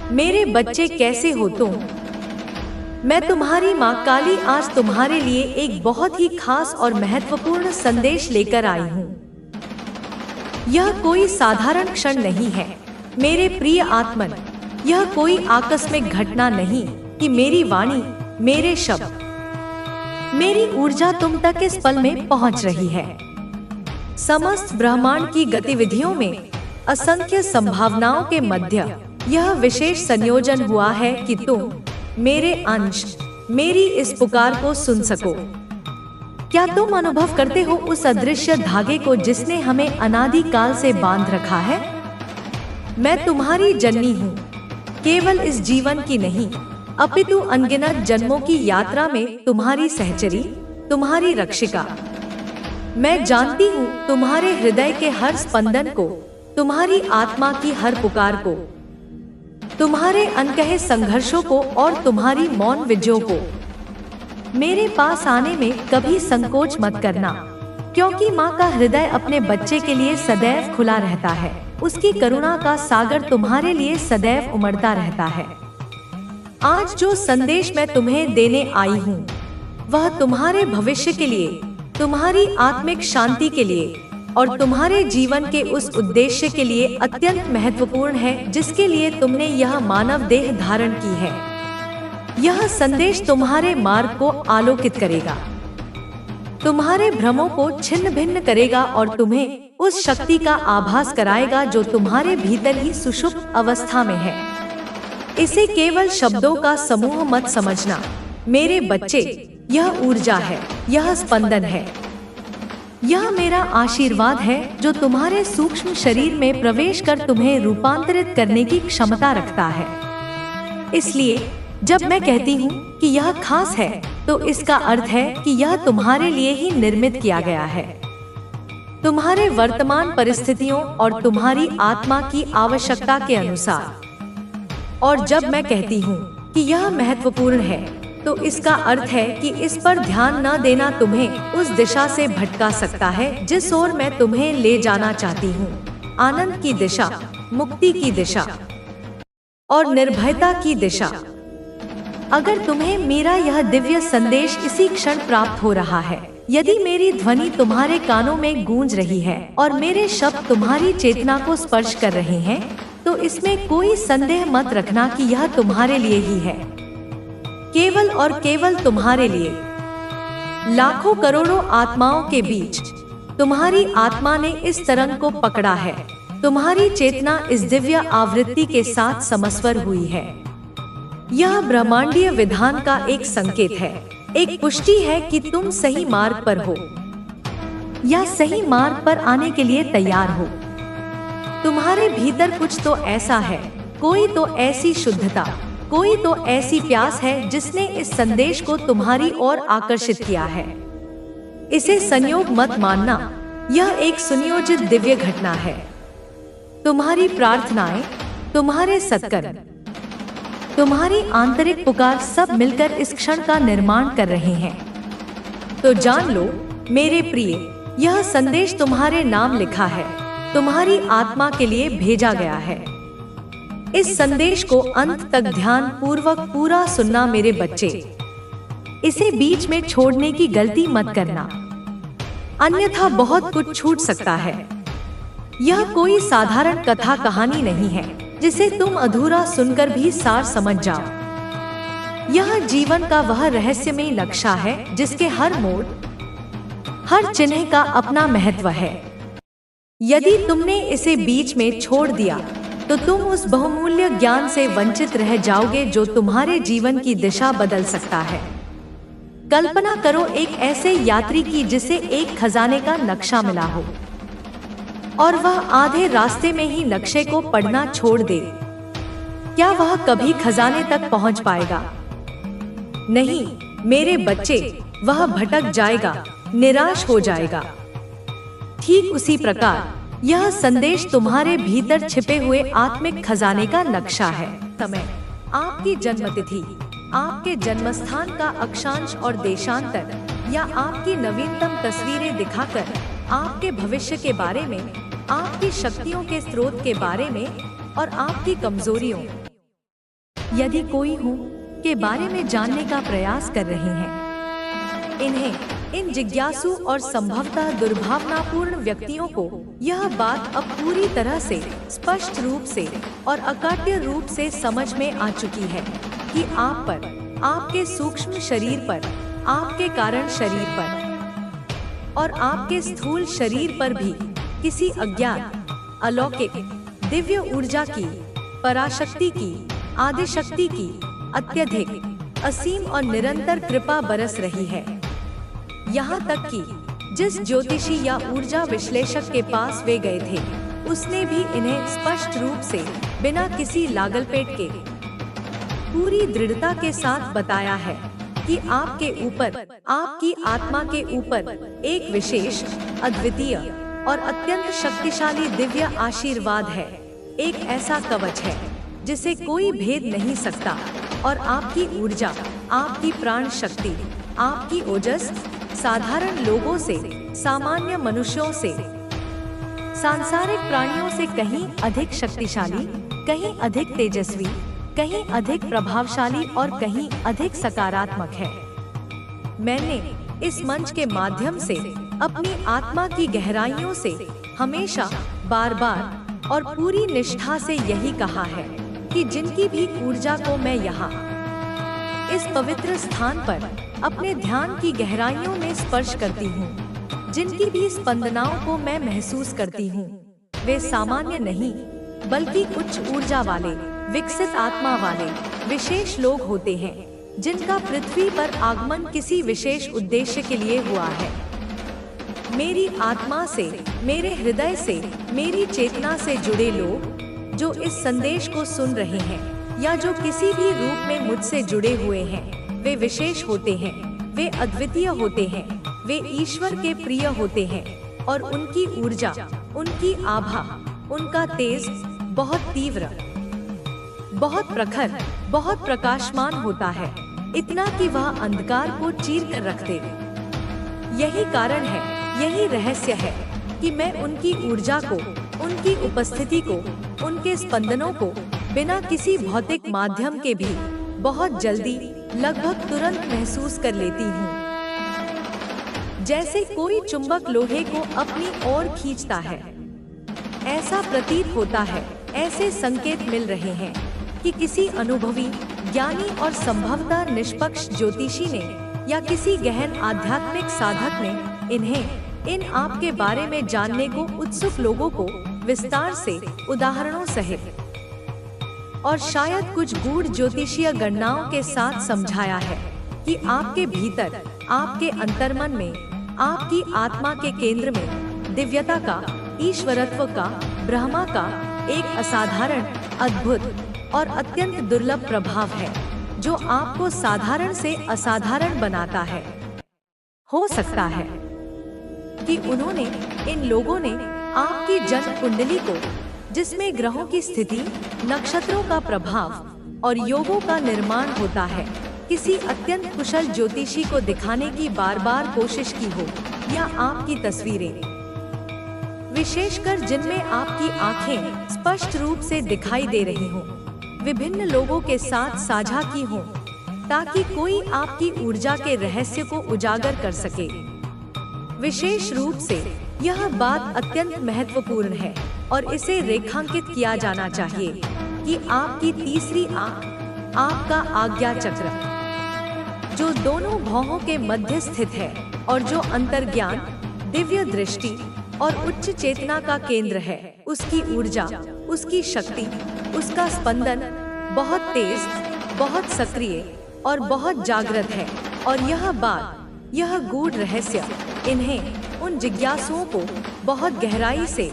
मेरे बच्चे कैसे हो तुम? मैं तुम्हारी माँ काली आज तुम्हारे लिए एक बहुत ही खास और महत्वपूर्ण संदेश लेकर आई हूँ। यह कोई साधारण क्षण नहीं है मेरे प्रिय आत्मन। यह कोई आकस्मिक घटना नहीं कि मेरी वाणी, मेरे शब्द, मेरी ऊर्जा तुम तक इस पल में पहुँच रही है। समस्त ब्रह्मांड की गतिविधियों में असंख्य संभावनाओं के मध्य यह विशेष संयोजन हुआ है कि तुम, मेरे अंश, मेरी इस पुकार को सुन सको। क्या तुम अनुभव करते हो उस अदृश्य धागे को जिसने हमें अनादि काल से बांध रखा है? मैं तुम्हारी जननी हूँ, केवल इस जीवन की नहीं, अपितु अनगिनत जन्मों की यात्रा में तुम्हारी सहचरी, तुम्हारी रक्षिका। मैं जानती हूँ तुम्हारे हृदय के हर स्पंदन को, तुम्हारी आत्मा की हर पुकार को, तुम्हारे अनकहे संघर्षों को और तुम्हारी मौन विजयों को। मेरे पास आने में कभी संकोच मत करना, क्योंकि माँ का हृदय अपने बच्चे के लिए सदैव खुला रहता है। उसकी करुणा का सागर तुम्हारे लिए सदैव उमड़ता रहता है। आज जो संदेश मैं तुम्हें देने आई हूँ, वह तुम्हारे भविष्य के लिए, तुम्हारी आत्मिक शांति के लिए और तुम्हारे जीवन के उस उद्देश्य के लिए अत्यंत महत्वपूर्ण है जिसके लिए तुमने यह मानव देह धारण की है। यह संदेश तुम्हारे मार्ग को आलोकित करेगा, तुम्हारे भ्रमों को छिन्न भिन्न करेगा और तुम्हें उस शक्ति का आभास कराएगा जो तुम्हारे भीतर ही सुषुप्त अवस्था में है। इसे केवल शब्दों का समूह मत समझना मेरे बच्चे। यह ऊर्जा है, यह स्पंदन है, यह मेरा आशीर्वाद है जो तुम्हारे सूक्ष्म शरीर में प्रवेश कर तुम्हें रूपांतरित करने की क्षमता रखता है। इसलिए जब मैं कहती हूँ कि यह खास है, तो इसका अर्थ है कि यह तुम्हारे लिए ही निर्मित किया गया है, तुम्हारे वर्तमान परिस्थितियों और तुम्हारी आत्मा की आवश्यकता के अनुसार। और जब मैं कहती हूँ कि यह महत्वपूर्ण है, तो इसका अर्थ है कि इस पर ध्यान न देना तुम्हें उस दिशा से भटका सकता है जिस ओर मैं तुम्हें ले जाना चाहती हूँ। आनंद की दिशा, मुक्ति की दिशा और निर्भयता की दिशा। अगर तुम्हें मेरा यह दिव्य संदेश इसी क्षण प्राप्त हो रहा है, यदि मेरी ध्वनि तुम्हारे कानों में गूंज रही है और मेरे शब्द तुम्हारी चेतना को स्पर्श कर रहे हैं, तो इसमें कोई संदेह मत रखना कि यह तुम्हारे लिए ही है, केवल और केवल तुम्हारे लिए। लाखों करोड़ों आत्माओं के बीच तुम्हारी आत्मा ने इस तरंग को पकड़ा है। तुम्हारी चेतना इस दिव्य आवृत्ति के साथ समस्वर हुई है। यह ब्रह्मांडीय विधान का एक संकेत है, एक पुष्टि है कि तुम सही मार्ग पर हो या सही मार्ग पर आने के लिए तैयार हो। तुम्हारे भीतर कुछ तो ऐसा है, कोई तो ऐसी शुद्धता, कोई तो ऐसी प्यास है जिसने इस संदेश को तुम्हारी ओर आकर्षित किया है। इसे संयोग मत मानना, यह एक सुनियोजित दिव्य घटना है। तुम्हारी प्रार्थनाएं, तुम्हारे सत्कर्म, तुम्हारी आंतरिक पुकार सब मिलकर इस क्षण का निर्माण कर रहे हैं। तो जान लो मेरे प्रिय, यह संदेश तुम्हारे नाम लिखा है, तुम्हारी आत्मा के लिए भेजा गया है। इस संदेश को अंत तक ध्यान पूर्वक पूरा सुनना मेरे बच्चे। इसे बीच में छोड़ने की गलती मत करना, अन्यथा बहुत कुछ छूट सकता है। यह कोई साधारण कथा कहानी नहीं है जिसे तुम अधूरा सुनकर भी सार समझ जाओ। यह जीवन का वह रहस्यमय नक्शा है जिसके हर मोड़, हर चिन्ह का अपना महत्व है। यदि तुमने इसे बीच में छोड़ दिया, तो तुम उस बहुमूल्य ज्ञान से वंचित रह जाओगे जो तुम्हारे जीवन की दिशा बदल सकता है। कल्पना करो एक ऐसे यात्री की जिसे एक खजाने का नक्शा मिला हो और वह आधे रास्ते में ही नक्शे को पढ़ना छोड़ दे। क्या वह कभी खजाने तक पहुंच पाएगा? नहीं मेरे बच्चे, वह भटक जाएगा, निराश हो जाएगा। ठीक उसी प्रकार यह संदेश तुम्हारे भीतर छिपे हुए आत्मिक खजाने का नक्शा है। समय, आपकी जन्मतिथि, आपके जन्मस्थान का अक्षांश और देशांतर, या आपकी नवीनतम तस्वीरें दिखाकर आपके भविष्य के बारे में, आपकी शक्तियों के स्रोत के बारे में और आपकी कमजोरियों यदि कोई हो के बारे में जानने का प्रयास कर रहे हैं, इन्हें इन जिज्ञासु और संभवतः दुर्भावनापूर्ण व्यक्तियों को यह बात अब पूरी तरह से स्पष्ट रूप से और अकाट्य रूप से समझ में आ चुकी है कि आप पर, आपके सूक्ष्म शरीर पर, आपके कारण शरीर पर और आपके स्थूल शरीर पर भी किसी अज्ञात, अलौकिक, दिव्य ऊर्जा की, पराशक्ति की, आदिशक्ति की अत्यधिक, असीम और निरंतर कृपा बरस रही है। यहाँ तक कि जिस ज्योतिषी या ऊर्जा विश्लेषक के पास वे गए थे, उसने भी इन्हें स्पष्ट रूप से बिना किसी लागलपेट के पूरी दृढ़ता के साथ बताया है कि आपके ऊपर, आपकी आत्मा के ऊपर एक विशेष, अद्वितीय और अत्यंत शक्तिशाली दिव्य आशीर्वाद है। एक ऐसा कवच है जिसे कोई भेद नहीं सकता और आपकी ऊर्जा, आपकी प्राण शक्ति, आपकी ओजस साधारण लोगों से, सामान्य मनुष्यों से, सांसारिक प्राणियों से कहीं अधिक शक्तिशाली, कहीं अधिक तेजस्वी, कहीं अधिक प्रभावशाली और कहीं अधिक सकारात्मक है। मैंने इस मंच के माध्यम से अपनी आत्मा की गहराइयों से हमेशा, बार बार और पूरी निष्ठा से यही कहा है कि जिनकी भी ऊर्जा को मैं यहाँ इस पवित्र स्थान पर अपने ध्यान की गहराइयों में स्पर्श करती हूँ, जिनकी भी स्पंदनाओं को मैं महसूस करती हूँ, वे सामान्य नहीं बल्कि उच्च ऊर्जा वाले, विकसित आत्मा वाले विशेष लोग होते हैं, जिनका पृथ्वी पर आगमन किसी विशेष उद्देश्य के लिए हुआ है। मेरी आत्मा से, मेरे हृदय से, मेरी चेतना से जुड़े लोग जो इस संदेश को सुन रहे हैं या जो किसी भी रूप में मुझसे जुड़े हुए हैं, वे विशेष होते हैं, वे अद्वितीय होते हैं, वे ईश्वर के प्रिय होते हैं और उनकी ऊर्जा, उनकी आभा, उनका तेज बहुत तीव्र, बहुत प्रखर, बहुत प्रकाशमान होता है, इतना कि वह अंधकार को चीर कर रख दे। यही कारण है, यही रहस्य है कि मैं उनकी ऊर्जा को, उनकी उपस्थिति को, उनके स्पंदनों को बिना किसी भौतिक माध्यम के भी बहुत जल्दी, लगभग तुरंत महसूस कर लेती हूँ। जैसे कोई चुंबक लोहे को अपनी ओर खींचता है, ऐसा प्रतीत होता है, ऐसे संकेत मिल रहे हैं कि किसी अनुभवी, ज्ञानी और संभवतः निष्पक्ष ज्योतिषी ने या किसी गहन आध्यात्मिक साधक ने इन्हें, इन आपके बारे में जानने को उत्सुक लोगों को विस्तार से, उदाहरणों सहित और शायद कुछ गूढ़ ज्योतिषीय गणनाओं के साथ समझाया है कि आपके भीतर, आपके अंतर्मन में, आपकी आत्मा के केंद्र में दिव्यता का, ईश्वरत्व का, ब्रह्मा का एक असाधारण, अद्भुत और अत्यंत दुर्लभ प्रभाव है जो आपको साधारण से असाधारण बनाता है। हो सकता है कि उन्होंने, इन लोगों ने आपकी जन्म कुंडली को, जिसमें ग्रहों की स्थिति, नक्षत्रों का प्रभाव और योगों का निर्माण होता है, किसी अत्यंत कुशल ज्योतिषी को दिखाने की बार बार कोशिश की हो, या आपकी तस्वीरें, विशेषकर जिनमें आपकी आंखें स्पष्ट रूप से दिखाई दे रही हों, विभिन्न लोगों के साथ साझा की हों, ताकि कोई आपकी ऊर्जा के रहस्य को उजागर कर सके। विशेष रूप से यह बात अत्यंत महत्वपूर्ण है और इसे रेखांकित किया जाना चाहिए कि आपकी तीसरी आंख, आपका आज्ञा चक्र, जो दोनों भौहों के मध्य स्थित है और जो अंतर्ज्ञान, दिव्य दृष्टि और उच्च चेतना का केंद्र है, उसकी ऊर्जा, उसकी शक्ति, उसका स्पंदन बहुत तेज, बहुत सक्रिय और बहुत जागृत है। और यह बात, यह गूढ़ रहस्य इन्हें, उन जिज्ञासुओं को बहुत गहराई से,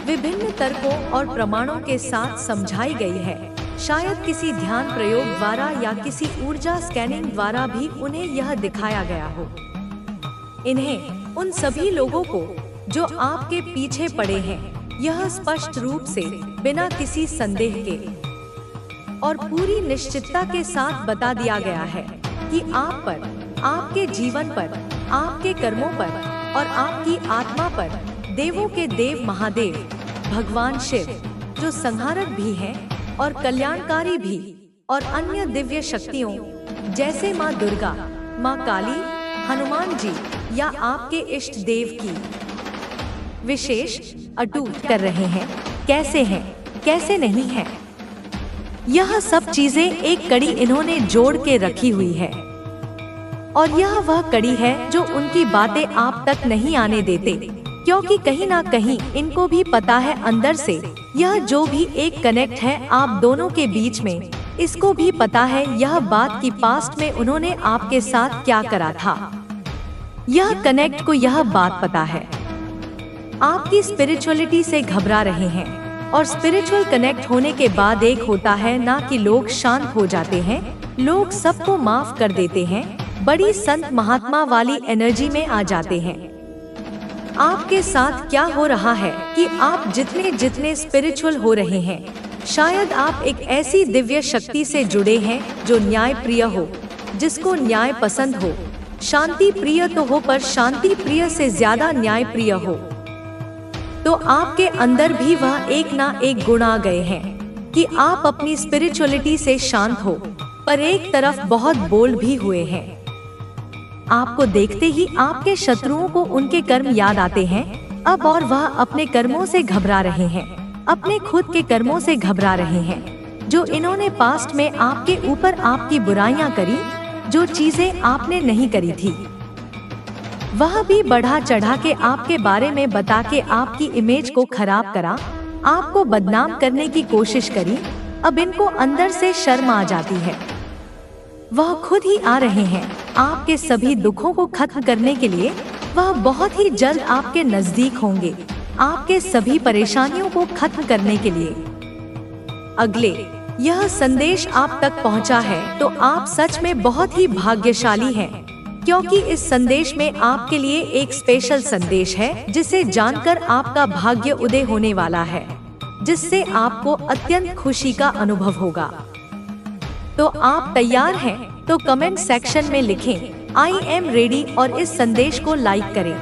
विभिन्न तर्कों और प्रमाणों के साथ समझाई गई है। शायद किसी ध्यान प्रयोग द्वारा या किसी ऊर्जा स्कैनिंग द्वारा भी उन्हें यह दिखाया गया हो। इन्हें, उन सभी लोगों को जो आपके पीछे पड़े हैं, यह स्पष्ट रूप से, बिना किसी संदेह के और पूरी निश्चितता के साथ बता दिया गया है कि आप पर, आपके जीवन पर, आपके कर्मों पर और आपकी आत्मा पर देवों के देव महादेव, भगवान शिव, जो संहारक भी हैं, और कल्याणकारी भी, और अन्य दिव्य शक्तियों जैसे माँ दुर्गा, माँ काली, हनुमान जी या आपके इष्ट देव की विशेष अटूट कर रहे हैं। कैसे हैं, कैसे नहीं है, यह सब चीजें एक कड़ी इन्होंने जोड़ के रखी हुई है। और यह वह कड़ी है जो उनकी बातें आप तक नहीं आने देते, क्योंकि कहीं ना कहीं इनको भी पता है अंदर से यह जो भी एक कनेक्ट है आप दोनों के बीच में, इसको भी पता है यह बात की पास्ट में उन्होंने आपके साथ क्या करा था। यह कनेक्ट को यह बात पता है। आपकी स्पिरिचुअलिटी से घबरा रहे हैं, और स्पिरिचुअल कनेक्ट होने के बाद एक होता है ना कि लोग शांत हो जाते हैं, लोग सबको माफ कर देते हैं, बड़ी संत महात्मा वाली एनर्जी में आ जाते हैं। आपके साथ क्या हो रहा है कि आप जितने जितने स्पिरिचुअल हो रहे हैं, शायद आप एक ऐसी दिव्य शक्ति से जुड़े हैं जो न्याय प्रिय हो, जिसको न्याय पसंद हो। शांति प्रिय तो हो, पर शांति प्रिय से ज्यादा न्याय प्रिय हो। तो आपके अंदर भी वह एक ना एक गुण आ गए हैं कि आप अपनी स्पिरिचुअलिटी से शांत हो, पर एक तरफ बहुत बोल्ड भी हुए हैं। आपको देखते ही आपके शत्रुओं को उनके कर्म याद आते हैं अब, और वह अपने कर्मों से घबरा रहे हैं, अपने खुद के कर्मों से घबरा रहे हैं, जो इन्होंने पास्ट में आपके ऊपर आपकी बुराइयां करी, जो चीजें आपने नहीं करी थी। वह भी बढ़ा चढ़ा के आपके बारे में बता के आपकी इमेज को खराब करा, आपको बदनाम करने की कोशिश करी। अब इनको अंदर से शर्म आ जाती है। वह खुद ही आ रहे हैं आपके सभी दुखों को खत्म करने के लिए। वह बहुत ही जल्द आपके नजदीक होंगे, आपके सभी परेशानियों को खत्म करने के लिए। अगले यह संदेश आप तक पहुंचा है तो आप सच में बहुत ही भाग्यशाली हैं, क्योंकि इस संदेश में आपके लिए एक स्पेशल संदेश है जिसे जानकर आपका भाग्य उदय होने वाला है, जिससे आपको अत्यंत खुशी का अनुभव होगा। तो आप तैयार हैं? तो कमेंट सेक्शन में लिखें आई एम रेडी और इस संदेश को लाइक करें।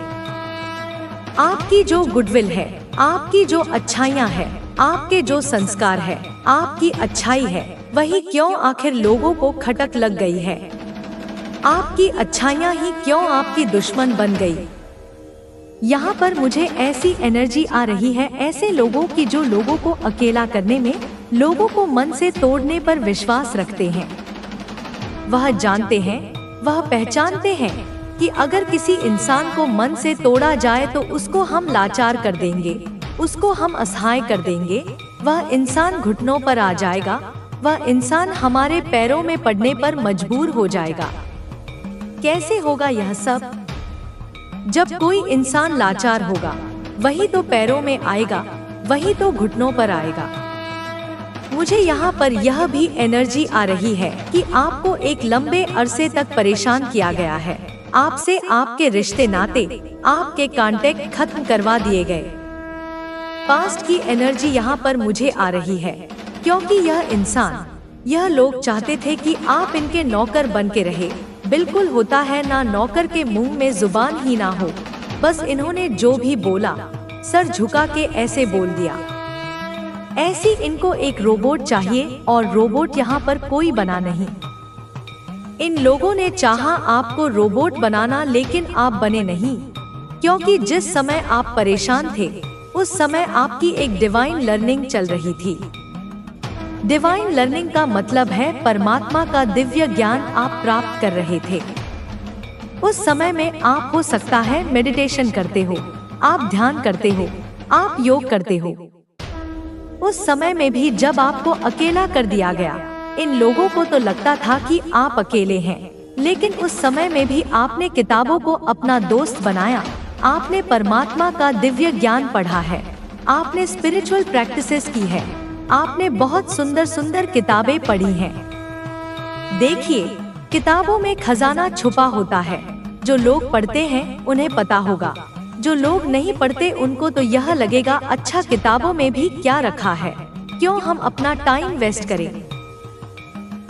आपकी जो गुडविल है, आपकी जो अच्छाइयाँ है, आपके जो संस्कार है, आपकी अच्छाई है, वही क्यों आखिर लोगों को खटक लग गई है? आपकी अच्छाइयाँ ही क्यों आपकी दुश्मन बन गई? यहाँ पर मुझे ऐसी एनर्जी आ रही है ऐसे लोगों की जो लोगों को अकेला करने में, लोगों को मन से तोड़ने पर विश्वास रखते हैं। वह जानते हैं, वह पहचानते हैं कि अगर किसी इंसान को मन से तोड़ा जाए तो उसको हम लाचार कर देंगे, उसको हम असहाय कर देंगे, वह इंसान घुटनों पर आ जाएगा, वह इंसान हमारे पैरों में पड़ने पर मजबूर हो जाएगा। कैसे होगा यह सब? जब कोई इंसान लाचार होगा, वही तो पैरों में आएगा, वही तो घुटनों पर आएगा। मुझे यहाँ पर यह भी एनर्जी आ रही है कि आपको एक लंबे अरसे तक परेशान किया गया है। आपसे आपके रिश्ते नाते, आपके कांटेक्ट खत्म करवा दिए गए। पास्ट की एनर्जी यहाँ पर मुझे आ रही है, क्योंकि यह इंसान, यह लोग चाहते थे कि आप इनके नौकर बन के रहे। बिल्कुल होता है ना, नौकर के मुंह में जुबान ही ना हो, बस इन्होंने जो भी बोला सर झुका के ऐसे बोल दिया। ऐसी इनको एक रोबोट चाहिए, और रोबोट यहाँ पर कोई बना नहीं। इन लोगों ने चाहा आपको रोबोट बनाना, लेकिन आप बने नहीं, क्योंकि जिस समय आप परेशान थे उस समय आपकी एक डिवाइन लर्निंग चल रही थी। डिवाइन लर्निंग का मतलब है परमात्मा का दिव्य ज्ञान आप प्राप्त कर रहे थे। उस समय में आप हो सकता है मेडिटेशन करते हो, आप ध्यान करते हो, आप योग करते हो। उस समय में भी जब आपको अकेला कर दिया गया, इन लोगों को तो लगता था कि आप अकेले हैं, लेकिन उस समय में भी आपने किताबों को अपना दोस्त बनाया, आपने परमात्मा का दिव्य ज्ञान पढ़ा है, आपने स्पिरिचुअल प्रैक्टिसेस की है, आपने बहुत सुंदर सुंदर किताबें पढ़ी हैं। देखिए, किताबों में खजाना छुपा होता है। जो लोग पढ़ते हैं उन्हें पता होगा, जो लोग नहीं पढ़ते उनको तो यह लगेगा अच्छा किताबों में भी क्या रखा है, क्यों हम अपना टाइम वेस्ट करें।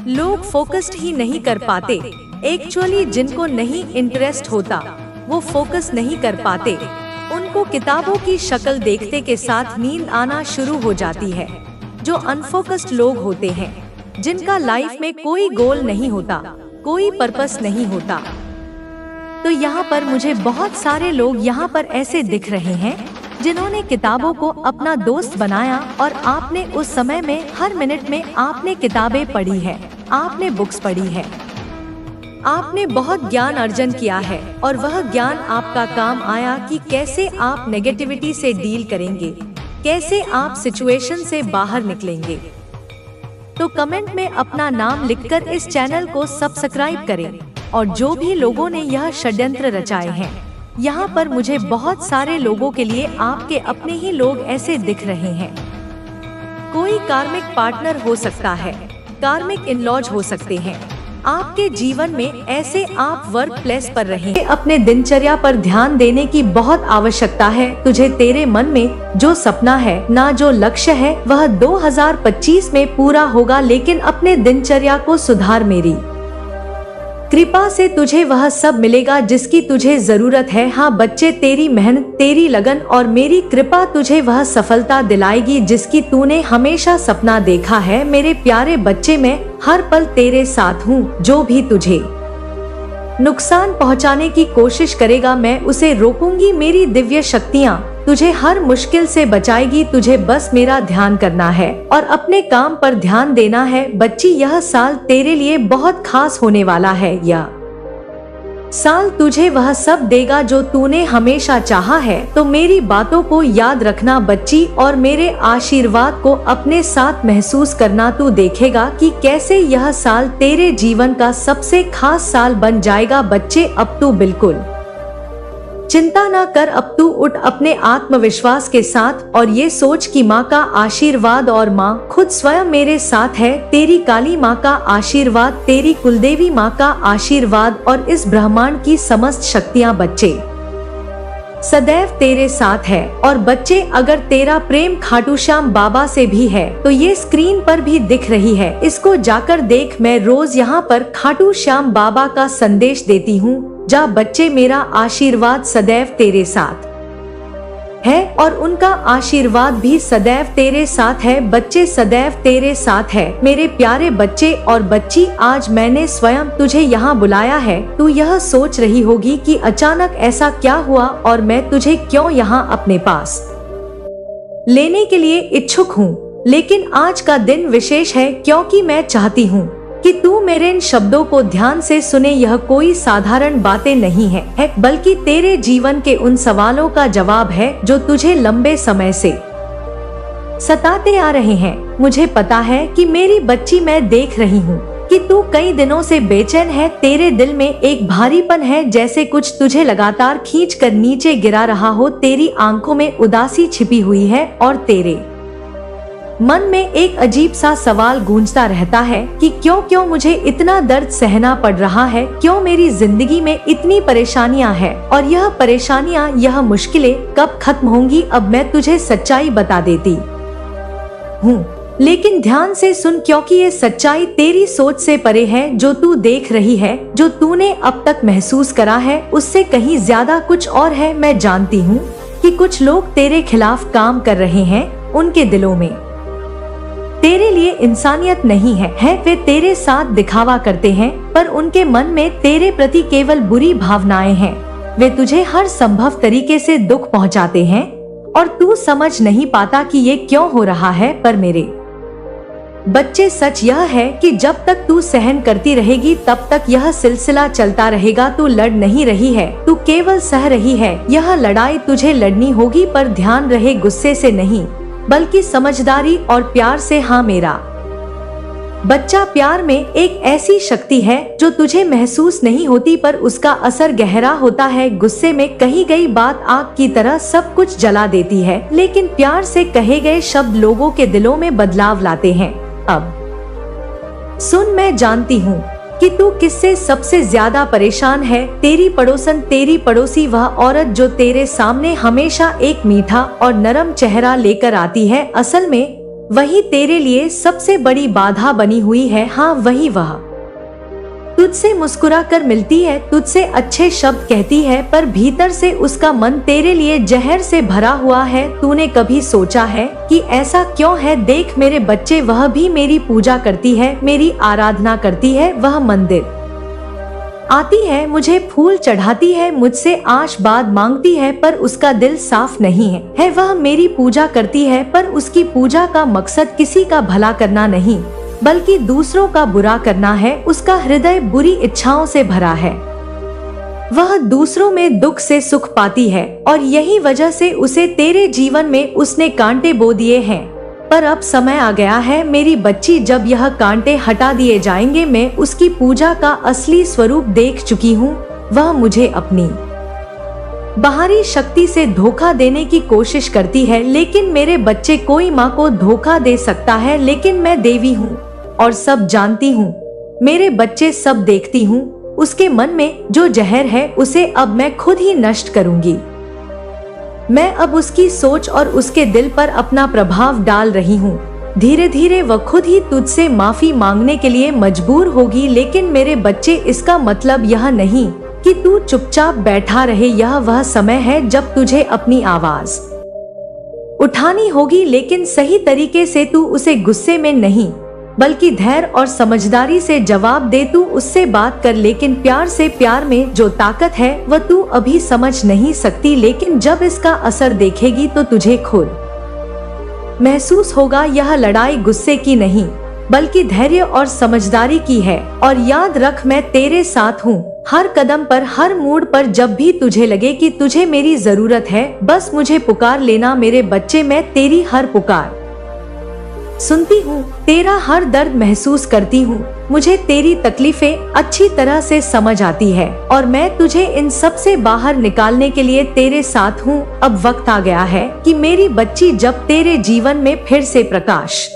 लोग फोकस्ड ही नहीं कर पाते। एक्चुअली जिनको नहीं इंटरेस्ट होता वो फोकस नहीं कर पाते। उनको किताबों की शक्ल देखते के साथ नींद आना शुरू हो जाती है। जो अनफोकस्ड लोग होते हैं, जिनका लाइफ में कोई गोल नहीं होता, कोई पर्पस नहीं होता। तो यहाँ पर मुझे बहुत सारे लोग यहाँ पर ऐसे दिख रहे हैं जिन्होंने किताबों को अपना दोस्त बनाया, और आपने उस समय में हर मिनट में आपने किताबें पढ़ी है, आपने बुक्स पढ़ी है, आपने बहुत ज्ञान अर्जन किया है, और वह ज्ञान आपका काम आया कि कैसे आप नेगेटिविटी से डील करेंगे, कैसे आप सिचुएशन से बाहर निकलेंगे। तो कमेंट में अपना नाम लिखकर इस चैनल को सब्सक्राइब करें। और जो भी लोगों ने यह षड्यंत्र रचाए हैं, यहाँ पर मुझे बहुत सारे लोगों के लिए आपके अपने ही लोग ऐसे दिख रहे हैं। कोई कार्मिक पार्टनर हो सकता है, कार्मिक इन-लॉज हो सकते हैं आपके जीवन में। ऐसे आप वर्क प्लेस पर रहें। अपने दिनचर्या पर ध्यान देने की बहुत आवश्यकता है। तुझे तेरे मन में जो सपना है, ना जो लक्ष्य है, वह 2025 में पूरा होगा। लेकिन अपने दिनचर्या को सुधार, मेरी कृपा से तुझे वह सब मिलेगा जिसकी तुझे जरूरत है। हाँ बच्चे, तेरी मेहनत, तेरी लगन और मेरी कृपा तुझे वह सफलता दिलाएगी जिसकी तूने हमेशा सपना देखा है। मेरे प्यारे बच्चे, मैं हर पल तेरे साथ हूँ। जो भी तुझे नुकसान पहुँचाने की कोशिश करेगा, मैं उसे रोकूंगी। मेरी दिव्य शक्तियाँ तुझे हर मुश्किल से बचाएगी। तुझे बस मेरा ध्यान करना है और अपने काम पर ध्यान देना है। बच्ची, यह साल तेरे लिए बहुत खास होने वाला है। यह साल तुझे वह सब देगा जो तूने हमेशा चाहा है। तो मेरी बातों को याद रखना बच्ची, और मेरे आशीर्वाद को अपने साथ महसूस करना। तू देखेगा कि कैसे यह साल तेरे जीवन का सबसे खास साल बन जाएगा। बच्चे, अब तू बिल्कुल चिंता ना कर। अब तू उठ अपने आत्मविश्वास के साथ और ये सोच कि माँ का आशीर्वाद और माँ खुद स्वयं मेरे साथ है। तेरी काली माँ का आशीर्वाद, तेरी कुलदेवी माँ का आशीर्वाद और इस ब्रह्मांड की समस्त शक्तियाँ बच्चे सदैव तेरे साथ है। और बच्चे, अगर तेरा प्रेम खाटू श्याम बाबा से भी है तो ये स्क्रीन पर भी दिख रही है, इसको जाकर देख। मैं रोज यहाँ पर खाटू श्याम बाबा का संदेश देती हूँ। जा बच्चे, मेरा आशीर्वाद सदैव तेरे साथ है और उनका आशीर्वाद भी सदैव तेरे साथ है। बच्चे, सदैव तेरे साथ है मेरे प्यारे बच्चे। और बच्ची, आज मैंने स्वयं तुझे यहाँ बुलाया है। तू यह सोच रही होगी कि अचानक ऐसा क्या हुआ और मैं तुझे क्यों यहाँ अपने पास लेने के लिए इच्छुक हूँ। लेकिन आज का दिन विशेष है क्योंकि मैं चाहती हूँ कि तू मेरे इन शब्दों को ध्यान से सुने। यह कोई साधारण बातें नहीं है, बल्कि तेरे जीवन के उन सवालों का जवाब है जो तुझे लंबे समय से सताते आ रहे हैं। मुझे पता है कि मेरी बच्ची, मैं देख रही हूँ कि तू कई दिनों से बेचैन है। तेरे दिल में एक भारीपन है, जैसे कुछ तुझे लगातार खींच कर नीचे गिरा रहा हो। तेरी आंखों में उदासी छिपी हुई है और तेरे मन में एक अजीब सा सवाल गूंजता रहता है कि क्यों मुझे इतना दर्द सहना पड़ रहा है, क्यों मेरी जिंदगी में इतनी परेशानियां हैं और यह परेशानियां, यह मुश्किलें कब खत्म होंगी। अब मैं तुझे सच्चाई बता देती हूँ, लेकिन ध्यान से सुन, क्योंकि ये सच्चाई तेरी सोच से परे है। जो तू देख रही है, जो तूने अब तक महसूस करा है, उससे कहीं ज्यादा कुछ और है। मैं जानती हूँ कि कुछ लोग तेरे खिलाफ काम कर रहे हैं। उनके दिलों में तेरे लिए इंसानियत नहीं है। वे तेरे साथ दिखावा करते हैं, पर उनके मन में तेरे प्रति केवल बुरी भावनाएं हैं। वे तुझे हर संभव तरीके से दुख पहुंचाते हैं और तू समझ नहीं पाता कि ये क्यों हो रहा है। पर मेरे बच्चे, सच यह है कि जब तक तू सहन करती रहेगी तब तक यह सिलसिला चलता रहेगा। तू लड़ नहीं रही है, तू केवल सह रही है। यह लड़ाई तुझे लड़नी होगी, पर ध्यान रहे, गुस्से से नहीं बल्कि समझदारी और प्यार से। हाँ मेरा बच्चा, प्यार में एक ऐसी शक्ति है जो तुझे महसूस नहीं होती, पर उसका असर गहरा होता है। गुस्से में कही गई बात आग की तरह सब कुछ जला देती है, लेकिन प्यार से कहे गए शब्द लोगों के दिलों में बदलाव लाते हैं। अब सुन, मैं जानती हूँ कि तू किससे सबसे ज्यादा परेशान है। तेरी पड़ोसन, तेरी पड़ोसी, वह औरत जो तेरे सामने हमेशा एक मीठा और नरम चेहरा लेकर आती है, असल में वही तेरे लिए सबसे बड़ी बाधा बनी हुई है। हाँ, वही वह तुझसे मुस्कुरा कर मिलती है, तुझसे अच्छे शब्द कहती है, पर भीतर से उसका मन तेरे लिए जहर से भरा हुआ है। तूने कभी सोचा है कि ऐसा क्यों है? देख मेरे बच्चे, वह भी मेरी पूजा करती है, मेरी आराधना करती है, वह मंदिर आती है, मुझे फूल चढ़ाती है, मुझसे आशीर्वाद मांगती है, पर उसका दिल साफ नहीं है। वह मेरी पूजा करती है, पर उसकी पूजा का मकसद किसी का भला करना नहीं बल्कि दूसरों का बुरा करना है। उसका हृदय बुरी इच्छाओं से भरा है, वह दूसरों में दुख से सुख पाती है, और यही वजह से उसे तेरे जीवन में उसने कांटे बो दिए हैं। पर अब समय आ गया है मेरी बच्ची, जब यह कांटे हटा दिए जाएंगे। मैं उसकी पूजा का असली स्वरूप देख चुकी हूँ। वह मुझे अपनी बाहरी शक्ति से धोखा देने की कोशिश करती है, लेकिन मेरे बच्चे, कोई माँ को धोखा दे सकता है, लेकिन मैं देवी हूँ और सब जानती हूँ। मेरे बच्चे, सब देखती हूँ। उसके मन में जो जहर है उसे अब मैं खुद ही नष्ट करूँगी। मैं अब उसकी सोच और उसके दिल पर अपना प्रभाव डाल रही हूँ। धीरे धीरे वह खुद ही तुझसे माफी मांगने के लिए मजबूर होगी। लेकिन मेरे बच्चे, इसका मतलब यह नहीं कि तू चुपचाप बैठा रहे। यह वह समय है जब तुझे अपनी आवाज उठानी होगी, लेकिन सही तरीके से। तू उसे गुस्से में नहीं बल्कि धैर्य और समझदारी से जवाब दे। तू उससे बात कर, लेकिन प्यार से। प्यार में जो ताकत है वह तू अभी समझ नहीं सकती, लेकिन जब इसका असर देखेगी तो तुझे खुद महसूस होगा। यह लड़ाई गुस्से की नहीं बल्कि धैर्य और समझदारी की है। और याद रख, मैं तेरे साथ हूँ, हर कदम पर, हर मोड़ पर। जब भी तुझे लगे कि तुझे मेरी जरूरत है, बस मुझे पुकार लेना। मेरे बच्चे, मैं तेरी हर पुकार सुनती हूँ, तेरा हर दर्द महसूस करती हूँ। मुझे तेरी तकलीफें अच्छी तरह से समझ आती है, और मैं तुझे इन सब से बाहर निकालने के लिए तेरे साथ हूँ। अब वक्त आ गया है कि मेरी बच्ची, जब तेरे जीवन में फिर से प्रकाश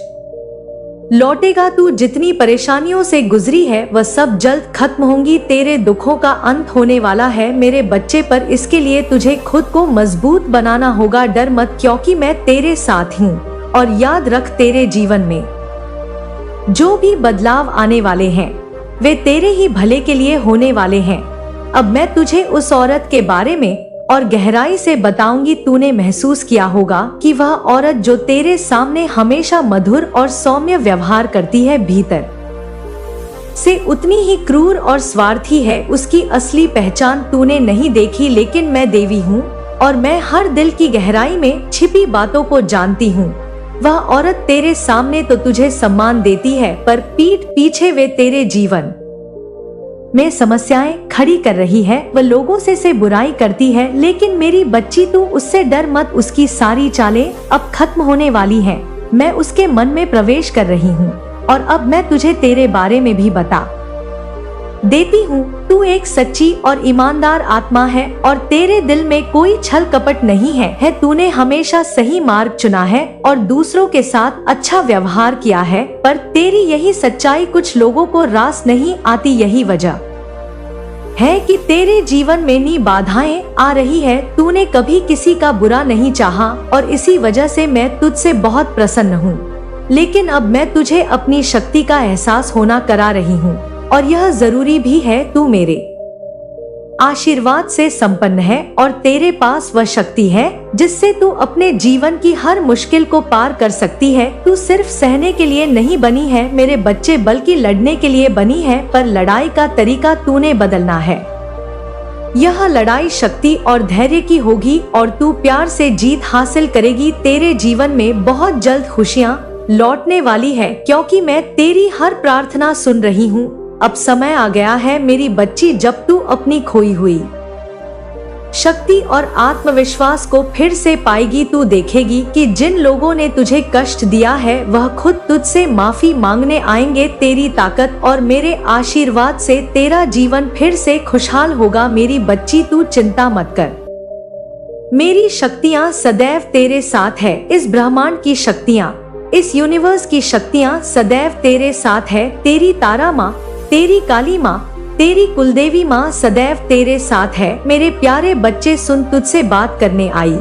लौटेगा। तू जितनी परेशानियों से गुजरी है वह सब जल्द खत्म होंगी। तेरे दुखों का अंत होने वाला है मेरे बच्चे, पर इसके लिए तुझे खुद को मजबूत बनाना होगा। डर मत, क्योंकि मैं तेरे साथ हूँ। और याद रख, तेरे जीवन में जो भी बदलाव आने वाले हैं वे तेरे ही भले के लिए होने वाले हैं। अब मैं तुझे उस औरत के बारे में और गहराई से बताऊंगी। तूने महसूस किया होगा कि वह औरत जो तेरे सामने हमेशा मधुर और सौम्य व्यवहार करती है, भीतर से उतनी ही क्रूर और स्वार्थी है। उसकी असली पहचान तूने नहीं देखी, लेकिन मैं देवी हूँ और मैं हर दिल की गहराई में छिपी बातों को जानती हूँ। वह औरत तेरे सामने तो तुझे सम्मान देती है, पर पीठ पीछे वे तेरे जीवन में समस्याएं खड़ी कर रही है। वह लोगों से बुराई करती है, लेकिन मेरी बच्ची, तू उससे डर मत। उसकी सारी चालें अब खत्म होने वाली हैं। मैं उसके मन में प्रवेश कर रही हूँ, और अब मैं तुझे तेरे बारे में भी बता देती हूँ। तू एक सच्ची और ईमानदार आत्मा है, और तेरे दिल में कोई छल कपट नहीं है। तूने हमेशा सही मार्ग चुना है और दूसरों के साथ अच्छा व्यवहार किया है, पर तेरी यही सच्चाई कुछ लोगों को रास नहीं आती। यही वजह है कि तेरे जीवन में नई बाधाएं आ रही है। तूने कभी किसी का बुरा नहीं चाहा, और इसी वजह से मैं तुझसे बहुत प्रसन्न हूँ। लेकिन अब मैं तुझे अपनी शक्ति का एहसास होना करा रही हूँ, और यह जरूरी भी है। तू मेरे आशीर्वाद से संपन्न है, और तेरे पास वह शक्ति है जिससे तू अपने जीवन की हर मुश्किल को पार कर सकती है। तू सिर्फ सहने के लिए नहीं बनी है मेरे बच्चे, बल्कि लड़ने के लिए बनी है। पर लड़ाई का तरीका तूने बदलना है। यह लड़ाई शक्ति और धैर्य की होगी, और तू प्यार से जीत हासिल करेगी। तेरे जीवन में बहुत जल्द खुशियाँ लौटने वाली है, क्योंकि मैं तेरी हर प्रार्थना सुन रही हूँ। अब समय आ गया है मेरी बच्ची, जब तू अपनी खोई हुई शक्ति और आत्मविश्वास को फिर से पाएगी। तू देखेगी कि जिन लोगों ने तुझे कष्ट दिया है वह खुद तुझसे माफी मांगने आएंगे। तेरी ताकत और मेरे आशीर्वाद से तेरा जीवन फिर से खुशहाल होगा। मेरी बच्ची, तू चिंता मत कर। मेरी शक्तियाँ सदैव तेरे साथ है। इस ब्रह्मांड की शक्तियाँ, इस यूनिवर्स की शक्तियाँ सदैव तेरे साथ है। तेरी तारा माँ, तेरी काली माँ, तेरी कुलदेवी माँ सदैव तेरे साथ है। मेरे प्यारे बच्चे, सुन, तुझसे बात करने आई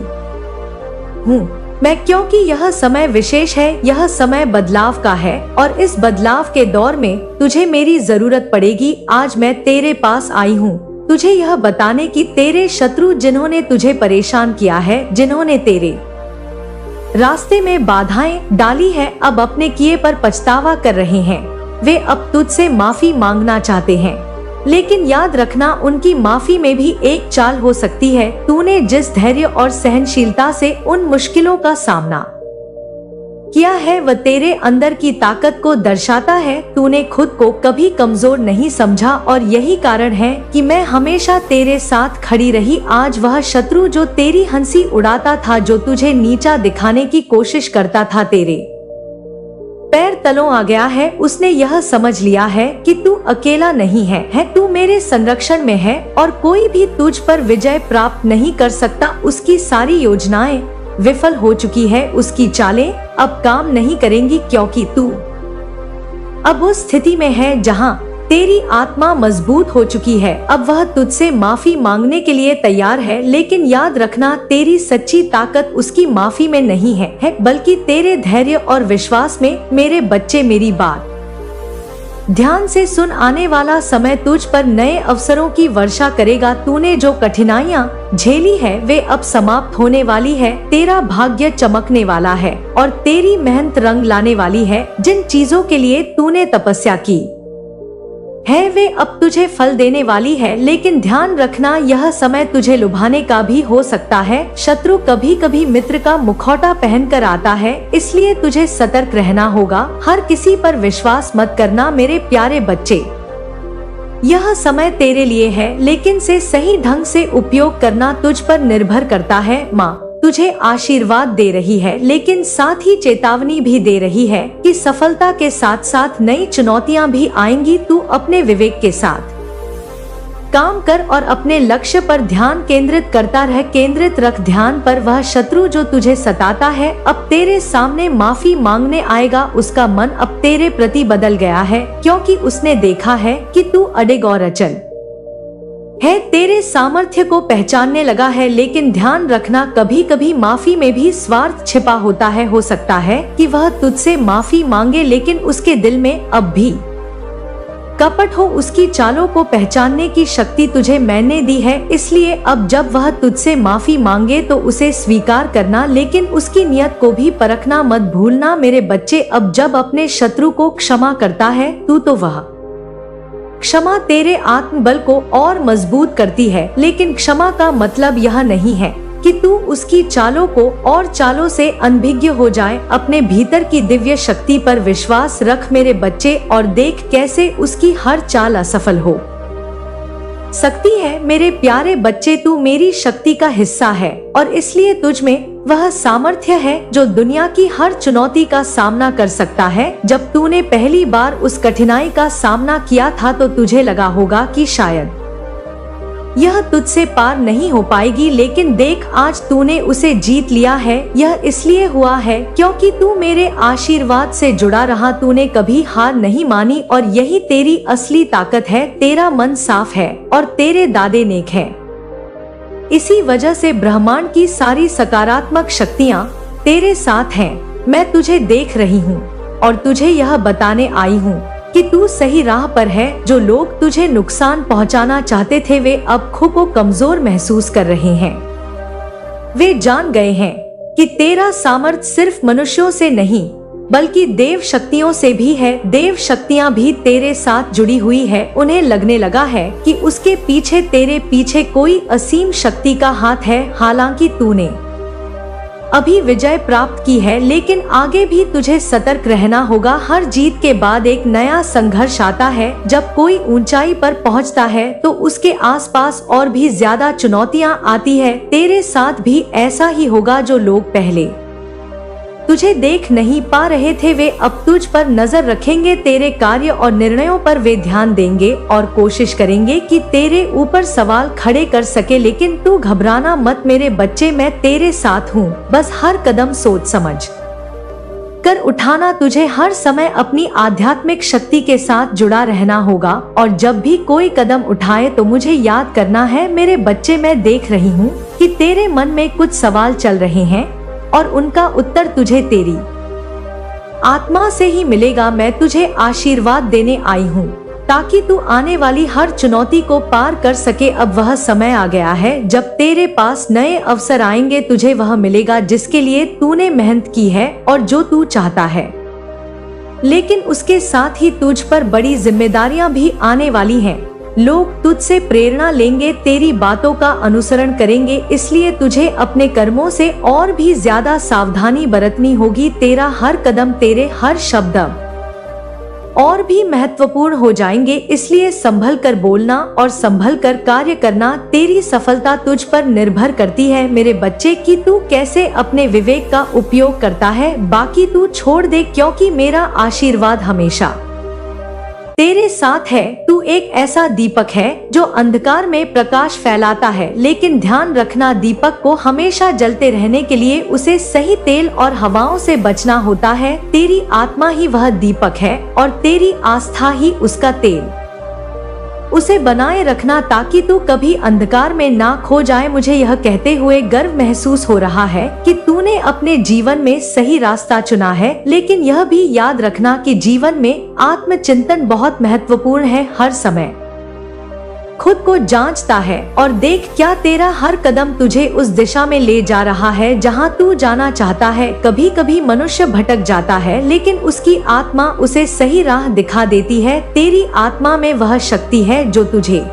हूँ। क्योंकि यह समय विशेष है, यह समय बदलाव का है और इस बदलाव के दौर में तुझे मेरी जरूरत पड़ेगी। आज मैं तेरे पास आई हूँ तुझे यह बताने की तेरे शत्रु जिन्होंने तुझे परेशान किया है, जिन्होंने तेरे रास्ते में बाधाएं डाली है, अब अपने किए पर पछतावा कर रहे हैं। वे अब तुझसे माफी मांगना चाहते हैं, लेकिन याद रखना उनकी माफी में भी एक चाल हो सकती है। तूने जिस धैर्य और सहनशीलता से उन मुश्किलों का सामना किया है वह तेरे अंदर की ताकत को दर्शाता है। तूने खुद को कभी कमजोर नहीं समझा और यही कारण है कि मैं हमेशा तेरे साथ खड़ी रही। आज वह शत्रु जो तेरी हंसी उड़ाता था, जो तुझे नीचा दिखाने की कोशिश करता था, तेरे पैर तलों आ गया है। उसने यह समझ लिया है कि तू अकेला नहीं है, तू मेरे संरक्षण में है और कोई भी तुझ पर विजय प्राप्त नहीं कर सकता। उसकी सारी योजनाएं विफल हो चुकी है, उसकी चालें अब काम नहीं करेंगी, क्योंकि तू अब उस स्थिति में है जहां तेरी आत्मा मजबूत हो चुकी है। अब वह तुझसे माफी मांगने के लिए तैयार है, लेकिन याद रखना तेरी सच्ची ताकत उसकी माफी में नहीं है बल्कि तेरे धैर्य और विश्वास में। मेरे बच्चे, मेरी बात ध्यान से सुन। आने वाला समय तुझ पर नए अवसरों की वर्षा करेगा। तूने जो कठिनाइयां झेली है वे अब समाप्त होने वाली है। तेरा भाग्य चमकने वाला है और तेरी मेहनत रंग लाने वाली है। जिन चीजों के लिए तूने तपस्या की है वे अब तुझे फल देने वाली है, लेकिन ध्यान रखना यह समय तुझे लुभाने का भी हो सकता है। शत्रु कभी कभी मित्र का मुखौटा पहनकर आता है, इसलिए तुझे सतर्क रहना होगा। हर किसी पर विश्वास मत करना मेरे प्यारे बच्चे। यह समय तेरे लिए है, लेकिन से सही ढंग से उपयोग करना तुझ पर निर्भर करता है। माँ तुझे आशीर्वाद दे रही है, लेकिन साथ ही चेतावनी भी दे रही है कि सफलता के साथ साथ नई चुनौतियां भी आएंगी। तू अपने विवेक के साथ काम कर और अपने लक्ष्य पर ध्यान केंद्रित करता रह। केंद्रित रख ध्यान पर। वह शत्रु जो तुझे सताता है अब तेरे सामने माफी मांगने आएगा। उसका मन अब तेरे प्रति बदल गया है, क्योंकि उसने देखा है कि तू अडिग और अचल है, तेरे सामर्थ्य को पहचानने लगा है। लेकिन ध्यान रखना कभी कभी माफी में भी स्वार्थ छिपा होता है। हो सकता है कि वह तुझसे माफी मांगे, लेकिन उसके दिल में अब भी कपट हो। उसकी चालों को पहचानने की शक्ति तुझे मैंने दी है, इसलिए अब जब वह तुझसे माफी मांगे तो उसे स्वीकार करना, लेकिन उसकी नियत को भी परखना मत भूलना। मेरे बच्चे, अब जब अपने शत्रु को क्षमा करता है तू, तो वह क्षमा तेरे आत्मबल को और मजबूत करती है। लेकिन क्षमा का मतलब यह नहीं है कि तू उसकी चालों को और चालों से अनभिज्ञ हो जाए। अपने भीतर की दिव्य शक्ति पर विश्वास रख मेरे बच्चे और देख कैसे उसकी हर चाल असफल हो सकती है। मेरे प्यारे बच्चे, तू मेरी शक्ति का हिस्सा है और इसलिए तुझ में वह सामर्थ्य है जो दुनिया की हर चुनौती का सामना कर सकता है। जब तूने पहली बार उस कठिनाई का सामना किया था तो तुझे लगा होगा कि शायद यह तुझसे पार नहीं हो पाएगी, लेकिन देख आज तूने उसे जीत लिया है। यह इसलिए हुआ है क्योंकि तू मेरे आशीर्वाद से जुड़ा रहा। तूने कभी हार नहीं मानी और यही तेरी असली ताकत है। तेरा मन साफ है और तेरे दादे नेक है। इसी वजह से ब्रह्मांड की सारी सकारात्मक शक्तियाँ तेरे साथ हैं। मैं तुझे देख रही हूँ और तुझे यह बताने आई हूँ कि तू सही राह पर है। जो लोग तुझे नुकसान पहुंचाना चाहते थे वे अब खुद को कमजोर महसूस कर रहे हैं। वे जान गए हैं कि तेरा सामर्थ्य सिर्फ मनुष्यों से नहीं बल्कि देव शक्तियों से भी है। देव शक्तियां भी तेरे साथ जुड़ी हुई है। उन्हें लगने लगा है कि उसके पीछे, तेरे पीछे कोई असीम शक्ति का हाथ है। हालांकि तूने अभी विजय प्राप्त की है, लेकिन आगे भी तुझे सतर्क रहना होगा। हर जीत के बाद एक नया संघर्ष आता है। जब कोई ऊंचाई पर पहुंचता है तो उसके आसपास और भी ज्यादा चुनौतियां आती है। तेरे साथ भी ऐसा ही होगा। जो लोग पहले तुझे देख नहीं पा रहे थे वे अब तुझ पर नजर रखेंगे। तेरे कार्य और निर्णयों पर वे ध्यान देंगे और कोशिश करेंगे कि तेरे ऊपर सवाल खड़े कर सके। लेकिन तू घबराना मत मेरे बच्चे, मैं तेरे साथ हूँ। बस हर कदम सोच समझ कर उठाना। तुझे हर समय अपनी आध्यात्मिक शक्ति के साथ जुड़ा रहना होगा और जब भी कोई कदम उठाए तो मुझे याद करना है। मेरे बच्चे, मैं देख रही हूँ कि तेरे मन में कुछ सवाल चल रहे हैं। और उनका उत्तर तुझे तेरी आत्मा से ही मिलेगा। मैं तुझे आशीर्वाद देने आई हूँ ताकि तू आने वाली हर चुनौती को पार कर सके। अब वह समय आ गया है जब तेरे पास नए अवसर आएंगे। तुझे वह मिलेगा जिसके लिए तूने मेहनत की है और जो तू चाहता है, लेकिन उसके साथ ही तुझ पर बड़ी जिम्मेदारियां भी आने वाली हैं। लोग तुझसे प्रेरणा लेंगे, तेरी बातों का अनुसरण करेंगे, इसलिए तुझे अपने कर्मों से और भी ज्यादा सावधानी बरतनी होगी। तेरा हर कदम, तेरे हर शब्द और भी महत्वपूर्ण हो जाएंगे, इसलिए संभल कर बोलना और संभल कर कार्य करना। तेरी सफलता तुझ पर निर्भर करती है मेरे बच्चे कि तू कैसे अपने विवेक का उपयोग करता है। बाकी तू छोड़ दे, क्योंकि मेरा आशीर्वाद हमेशा तेरे साथ है। तू एक ऐसा दीपक है जो अंधकार में प्रकाश फैलाता है, लेकिन ध्यान रखना, दीपक को हमेशा जलते रहने के लिए उसे सही तेल और हवाओं से बचना होता है। तेरी आत्मा ही वह दीपक है और तेरी आस्था ही उसका तेल। उसे बनाए रखना ताकि तू कभी अंधकार में ना खो जाए। मुझे यह कहते हुए गर्व महसूस हो रहा है कि तूने अपने जीवन में सही रास्ता चुना है, लेकिन यह भी याद रखना कि जीवन में आत्मचिंतन बहुत महत्वपूर्ण है। हर समय खुद को जांचता है और देख क्या तेरा हर कदम तुझे उस दिशा में ले जा रहा है जहां तू जाना चाहता है। कभी कभी मनुष्य भटक जाता है, लेकिन उसकी आत्मा उसे सही राह दिखा देती है। तेरी आत्मा में वह शक्ति है जो तुझे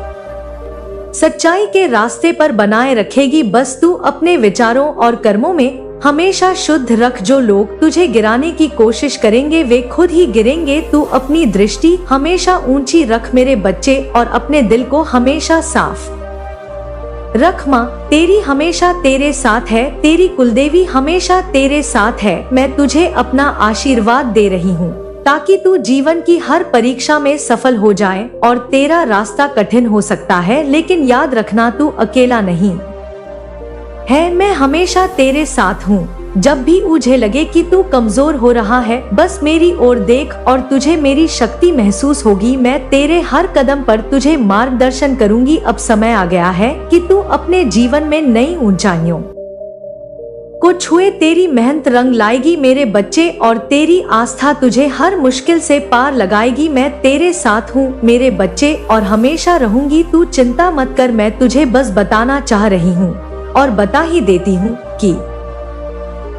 सच्चाई के रास्ते पर बनाए रखेगी। बस तू अपने विचारों और कर्मों में हमेशा शुद्ध रख। जो लोग तुझे गिराने की कोशिश करेंगे वे खुद ही गिरेंगे। तू अपनी दृष्टि हमेशा ऊंची रख मेरे बच्चे, और अपने दिल को हमेशा साफ रख। माँ तेरी हमेशा तेरे साथ है, तेरी कुलदेवी हमेशा तेरे साथ है। मैं तुझे अपना आशीर्वाद दे रही हूँ ताकि तू जीवन की हर परीक्षा में सफल हो जाए। और तेरा रास्ता कठिन हो सकता है, लेकिन याद रखना तू अकेला नहीं है। मैं हमेशा तेरे साथ हूँ। जब भी मुझे लगे कि तू कमजोर हो रहा है, बस मेरी ओर देख और तुझे मेरी शक्ति महसूस होगी। मैं तेरे हर कदम पर तुझे मार्गदर्शन करूंगी। अब समय आ गया है कि तू अपने जीवन में नई ऊंचाइयों को छुए। तेरी मेहनत रंग लाएगी मेरे बच्चे, और तेरी आस्था तुझे हर मुश्किल से पार लगाएगी। मैं तेरे साथ हूँ मेरे बच्चे और हमेशा रहूंगी। तू चिंता मत कर, मैं तुझे बस बताना चाह रही हूँ और बता ही देती हूँ कि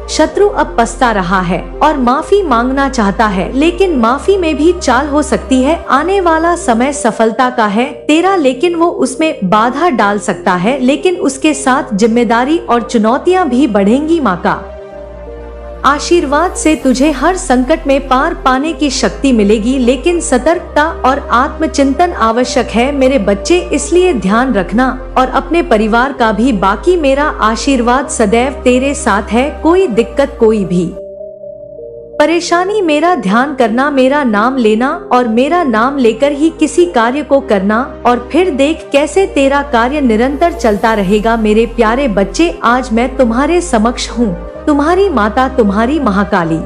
शत्रु अब पछता रहा है और माफी मांगना चाहता है, लेकिन माफी में भी चाल हो सकती है। आने वाला समय सफलता का है तेरा, लेकिन वो उसमें बाधा डाल सकता है, लेकिन उसके साथ जिम्मेदारी और चुनौतियां भी बढ़ेंगी। माँ का आशीर्वाद से तुझे हर संकट में पार पाने की शक्ति मिलेगी, लेकिन सतर्कता और आत्मचिंतन आवश्यक है मेरे बच्चे। इसलिए ध्यान रखना और अपने परिवार का भी। बाकी मेरा आशीर्वाद सदैव तेरे साथ है। कोई दिक्कत, कोई भी परेशानी, मेरा ध्यान करना, मेरा नाम लेना और मेरा नाम लेकर ही किसी कार्य को करना, और फिर देख कैसे तेरा कार्य निरंतर चलता रहेगा। मेरे प्यारे बच्चे, आज मैं तुम्हारे समक्ष हूँ, तुम्हारी माता, तुम्हारी महाकाली।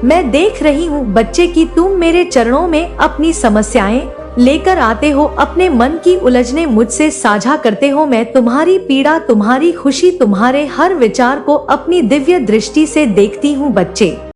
मैं देख रही हूँ बच्चे कि तुम मेरे चरणों में अपनी समस्याएं लेकर आते हो, अपने मन की उलझने मुझसे साझा करते हो। मैं तुम्हारी पीड़ा, तुम्हारी खुशी, तुम्हारे हर विचार को अपनी दिव्य दृष्टि से देखती हूँ बच्चे।